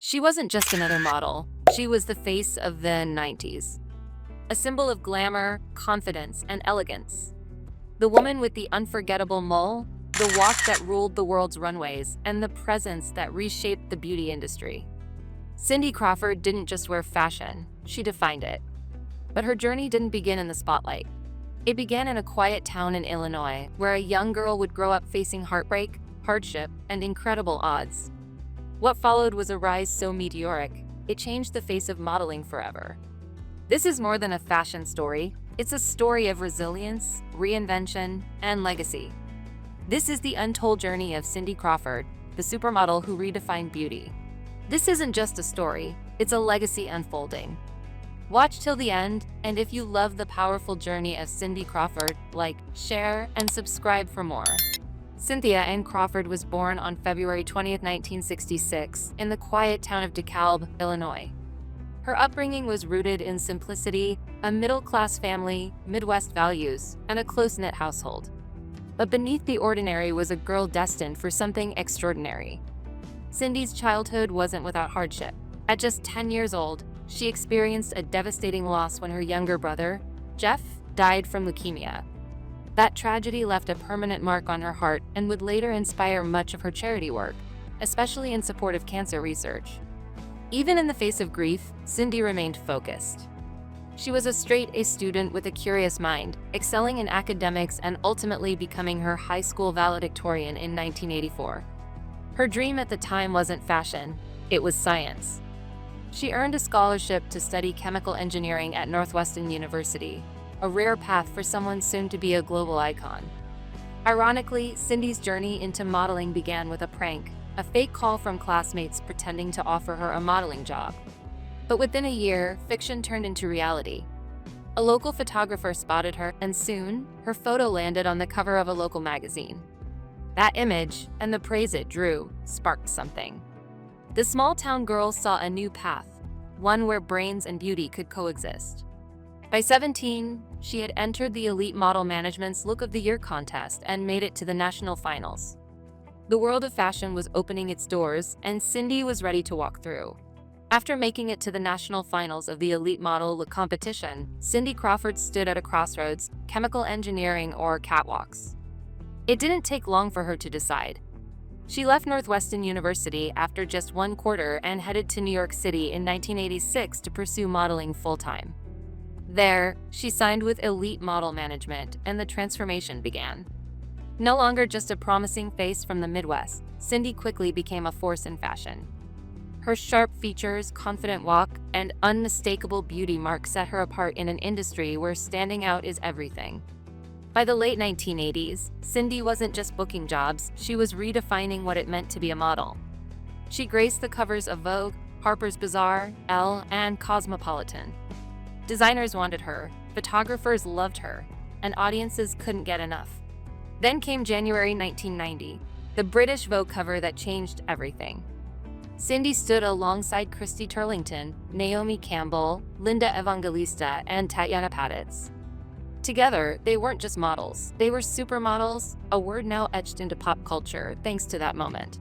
She wasn't just another model, she was the face of the 90s. A symbol of glamour, confidence, and elegance. The woman with the unforgettable mole, the walk that ruled the world's runways, and the presence that reshaped the beauty industry. Cindy Crawford didn't just wear fashion, she defined it. But her journey didn't begin in the spotlight. It began in a quiet town in Illinois, where a young girl would grow up facing heartbreak, hardship, and incredible odds. What followed was a rise so meteoric, it changed the face of modeling forever. This is more than a fashion story, it's a story of resilience, reinvention, and legacy. This is the untold journey of Cindy Crawford, the supermodel who redefined beauty. This isn't just a story, it's a legacy unfolding. Watch till the end, and if you love the powerful journey of Cindy Crawford, like, share, and subscribe for more. Cynthia Ann Crawford was born on February 20, 1966, in the quiet town of DeKalb, Illinois. Her upbringing was rooted in simplicity, a middle-class family, Midwest values, and a close-knit household. But beneath the ordinary was a girl destined for something extraordinary. Cindy's childhood wasn't without hardship. At just 10 years old, she experienced a devastating loss when her younger brother, Jeff, died from leukemia. That tragedy left a permanent mark on her heart and would later inspire much of her charity work, especially in support of cancer research. Even in the face of grief, Cindy remained focused. She was a straight-A student with a curious mind, excelling in academics and ultimately becoming her high school valedictorian in 1984. Her dream at the time wasn't fashion, it was science. She earned a scholarship to study chemical engineering at Northwestern University, a rare path for someone soon to be a global icon. Ironically, Cindy's journey into modeling began with a prank, a fake call from classmates pretending to offer her a modeling job. But within a year, fiction turned into reality. A local photographer spotted her, and soon, her photo landed on the cover of a local magazine. That image, and the praise it drew, sparked something. The small-town girl saw a new path, one where brains and beauty could coexist. By 17, she had entered the Elite Model Management's Look of the Year contest and made it to the national finals. The world of fashion was opening its doors, and Cindy was ready to walk through. After making it to the national finals of the Elite Model Look competition, Cindy Crawford stood at a crossroads, chemical engineering or catwalks. It didn't take long for her to decide. She left Northwestern University after just one quarter and headed to New York City in 1986 to pursue modeling full-time. There, she signed with Elite Model Management, and the transformation began. No longer just a promising face from the Midwest, Cindy quickly became a force in fashion. Her sharp features, confident walk, and unmistakable beauty mark set her apart in an industry where standing out is everything. By the late 1980s, Cindy wasn't just booking jobs, she was redefining what it meant to be a model. She graced the covers of Vogue, Harper's Bazaar, Elle, and Cosmopolitan. Designers wanted her, photographers loved her, and audiences couldn't get enough. Then came January 1990, the British Vogue cover that changed everything. Cindy stood alongside Christy Turlington, Naomi Campbell, Linda Evangelista, and Tatiana Patitz. Together, they weren't just models, they were supermodels, a word now etched into pop culture thanks to that moment.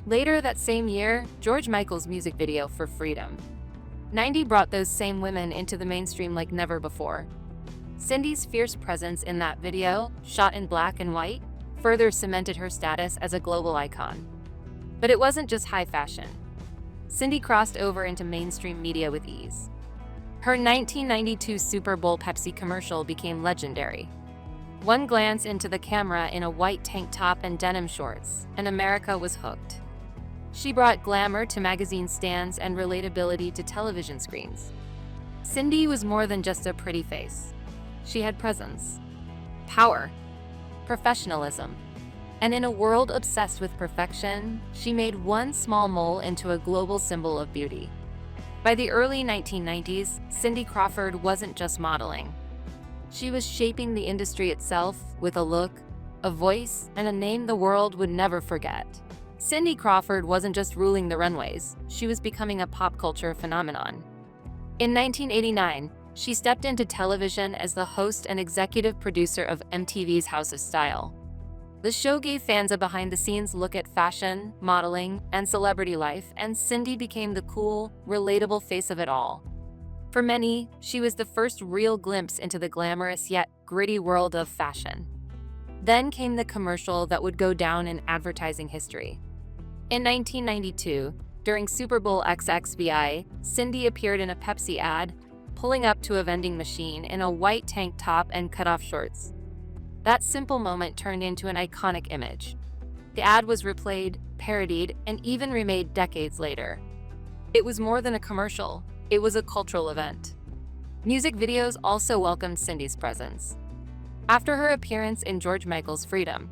Later that same year, George Michael's music video for Freedom. 90 brought those same women into the mainstream like never before. Cindy's fierce presence in that video, shot in black and white, further cemented her status as a global icon. But it wasn't just high fashion. Cindy crossed over into mainstream media with ease. Her 1992 Super Bowl Pepsi commercial became legendary. One glance into the camera in a white tank top and denim shorts, and America was hooked. She brought glamour to magazine stands and relatability to television screens. Cindy was more than just a pretty face. She had presence, power, professionalism, and in a world obsessed with perfection, she made one small mole into a global symbol of beauty. By the early 1990s, Cindy Crawford wasn't just modeling. She was shaping the industry itself with a look, a voice, and a name the world would never forget. Cindy Crawford wasn't just ruling the runways, she was becoming a pop culture phenomenon. In 1989, she stepped into television as the host and executive producer of MTV's House of Style. The show gave fans a behind-the-scenes look at fashion, modeling, and celebrity life, and Cindy became the cool, relatable face of it all. For many, she was the first real glimpse into the glamorous yet gritty world of fashion. Then came the commercial that would go down in advertising history. In 1992, during Super Bowl XXVI, Cindy appeared in a Pepsi ad, pulling up to a vending machine in a white tank top and cut-off shorts. That simple moment turned into an iconic image. The ad was replayed, parodied, and even remade decades later. It was more than a commercial, it was a cultural event. Music videos also welcomed Cindy's presence. After her appearance in George Michael's Freedom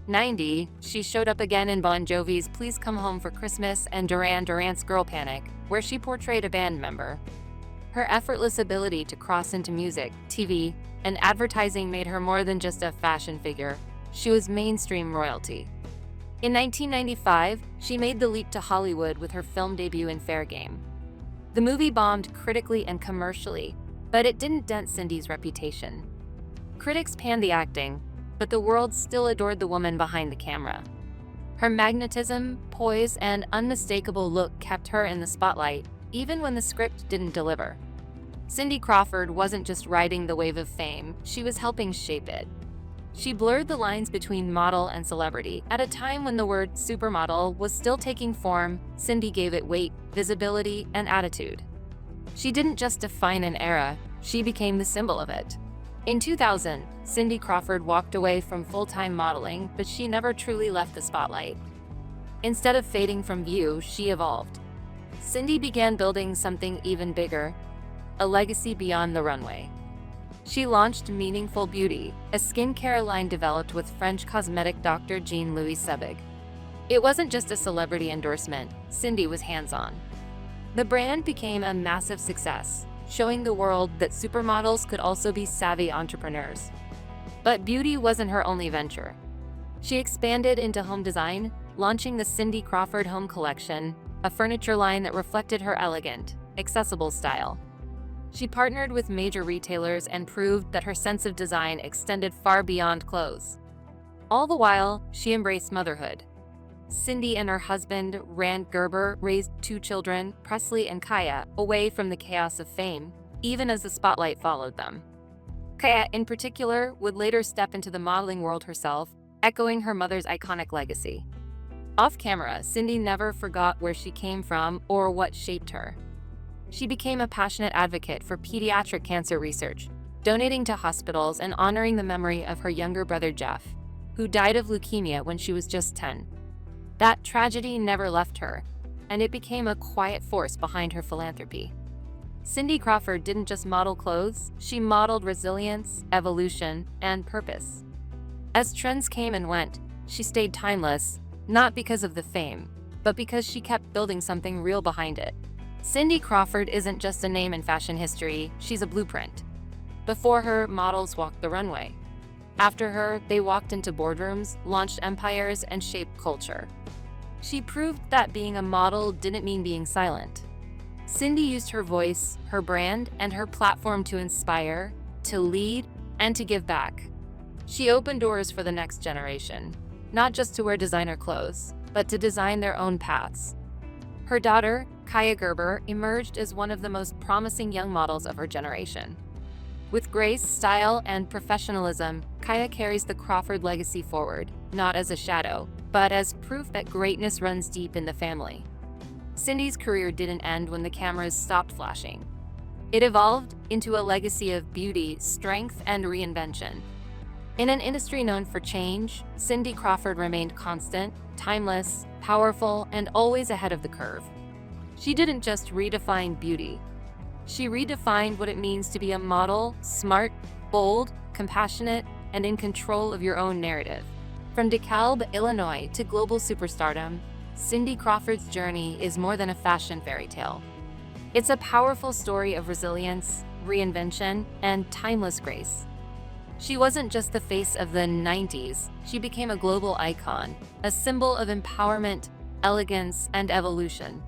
90, she showed up again in Bon Jovi's Please Come Home for Christmas and Duran Duran's Girl Panic, where she portrayed a band member. Her effortless ability to cross into music, TV, and advertising made her more than just a fashion figure. She was mainstream royalty. In 1995, she made the leap to Hollywood with her film debut in Fair Game. The movie bombed critically and commercially, but it didn't dent Cindy's reputation. Critics panned the acting, but the world still adored the woman behind the camera. Her magnetism, poise, and unmistakable look kept her in the spotlight, even when the script didn't deliver. Cindy Crawford wasn't just riding the wave of fame, she was helping shape it. She blurred the lines between model and celebrity. At a time when the word supermodel was still taking form, Cindy gave it weight, visibility, and attitude. She didn't just define an era, she became the symbol of it. In 2000, Cindy Crawford walked away from full-time modeling, but she never truly left the spotlight. Instead of fading from view, she evolved. Cindy began building something even bigger, a legacy beyond the runway. She launched Meaningful Beauty, a skincare line developed with French cosmetic doctor Jean-Louis Sebag. It wasn't just a celebrity endorsement, Cindy was hands-on. The brand became a massive success, showing the world that supermodels could also be savvy entrepreneurs. But beauty wasn't her only venture. She expanded into home design, launching the Cindy Crawford Home Collection, a furniture line that reflected her elegant, accessible style. She partnered with major retailers and proved that her sense of design extended far beyond clothes. All the while, she embraced motherhood. Cindy and her husband, Rand Gerber, raised 2 children, Presley and Kaya, away from the chaos of fame, even as the spotlight followed them. Kaya, in particular, would later step into the modeling world herself, echoing her mother's iconic legacy. Off-camera, Cindy never forgot where she came from or what shaped her. She became a passionate advocate for pediatric cancer research, donating to hospitals and honoring the memory of her younger brother Jeff, who died of leukemia when she was just 10. That tragedy never left her, and it became a quiet force behind her philanthropy. Cindy Crawford didn't just model clothes, she modeled resilience, evolution, and purpose. As trends came and went, she stayed timeless, not because of the fame, but because she kept building something real behind it. Cindy Crawford isn't just a name in fashion history, she's a blueprint. Before her, models walked the runway. After her, they walked into boardrooms, launched empires, and shaped culture. She proved that being a model didn't mean being silent. Cindy used her voice, her brand, and her platform to inspire, to lead, and to give back. She opened doors for the next generation, not just to wear designer clothes, but to design their own paths. Her daughter, Kaya Gerber, emerged as one of the most promising young models of her generation. With grace, style, and professionalism, Kaya carries the Crawford legacy forward, not as a shadow, but as proof that greatness runs deep in the family. Cindy's career didn't end when the cameras stopped flashing. It evolved into a legacy of beauty, strength, and reinvention. In an industry known for change, Cindy Crawford remained constant, timeless, powerful, and always ahead of the curve. She didn't just redefine beauty. She redefined what it means to be a model, smart, bold, compassionate, and in control of your own narrative. From DeKalb, Illinois to global superstardom, Cindy Crawford's journey is more than a fashion fairy tale. It's a powerful story of resilience, reinvention, and timeless grace. She wasn't just the face of the 90s, she became a global icon, a symbol of empowerment, elegance, and evolution.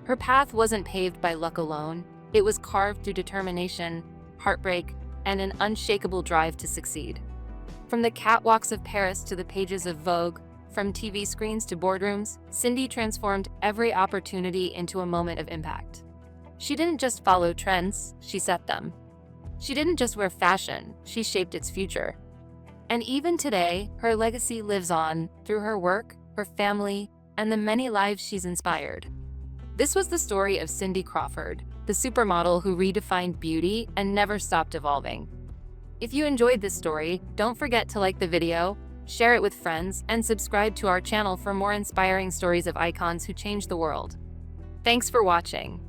Her path wasn't paved by luck alone, it was carved through determination, heartbreak, and an unshakable drive to succeed. From the catwalks of Paris to the pages of Vogue, from TV screens to boardrooms, Cindy transformed every opportunity into a moment of impact. She didn't just follow trends, she set them. She didn't just wear fashion, she shaped its future. And even today, her legacy lives on through her work, her family, and the many lives she's inspired. This was the story of Cindy Crawford, the supermodel who redefined beauty and never stopped evolving. If you enjoyed this story, don't forget to like the video, share it with friends, and subscribe to our channel for more inspiring stories of icons who changed the world. Thanks for watching.